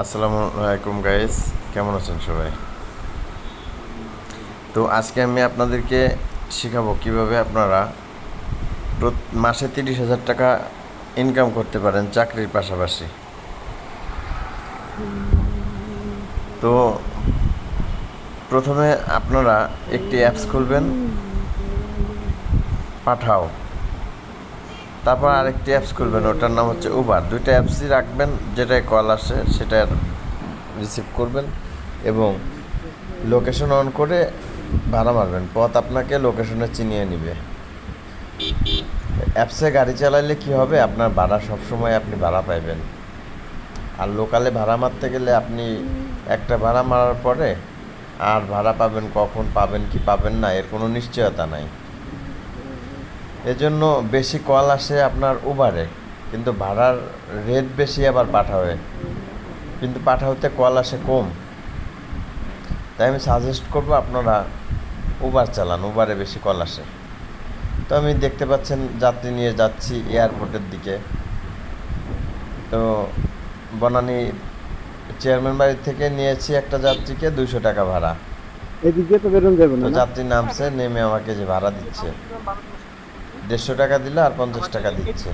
আসসালামু আলাইকুম গাইস, কেমন আছেন সবাই? তো আজকে আমি আপনাদেরকে শেখাবো কিভাবে আপনারা মাসে 30,000 টাকা ইনকাম করতে পারেন চাকরির পাশাপাশি। তো প্রথমে আপনারা একটি অ্যাপস খুলবেন, পাঠাও। তারপর আরেকটি অ্যাপস খুলবেন, ওটার নাম হচ্ছে উবার। দুইটা অ্যাপসই রাখবেন, যেটায় কল আসে সেটা রিসিভ করবেন এবং লোকেশন অন করে ভাড়া মারবেন। পথ আপনাকে লোকেশনে চিনিয়ে নিবে। অ্যাপসে গাড়ি চালাইলে কি হবে, আপনার ভাড়া সবসময় আপনি ভাড়া পাইবেন। আর লোকালে ভাড়া মারতে গেলে আপনি একটা ভাড়া মারার পরে আর ভাড়া পাবেন কখন, পাবেন কি পাবেন না, এর কোনো নিশ্চয়তা নাই। এজন্য বেশি কল আসে আপনার উবারে, কিন্তু ভাড়ার রেট বেশি, আবার পাঠাওয়ে কিন্তু পাঠাওতে কল আসে কম। তাই আমি সাজেস্ট করবো আপনারা উবার চালান, উবারে বেশি কল আসে। তো আমি দেখতে পাচ্ছেন যাত্রী নিয়ে যাচ্ছি এয়ারপোর্টের দিকে। তো বনানী চেয়ারম্যান বাড়ি থেকে নিয়েছি একটা যাত্রীকে 200 টাকা ভাড়া। এদিক দিয়ে তো বেরোনো যাবে তো না, না? যাত্রী নামছে, নেমে আমাকে যে ভাড়া দিচ্ছে 150 টাকা দিলে আর 50 টাকা দিচ্ছে।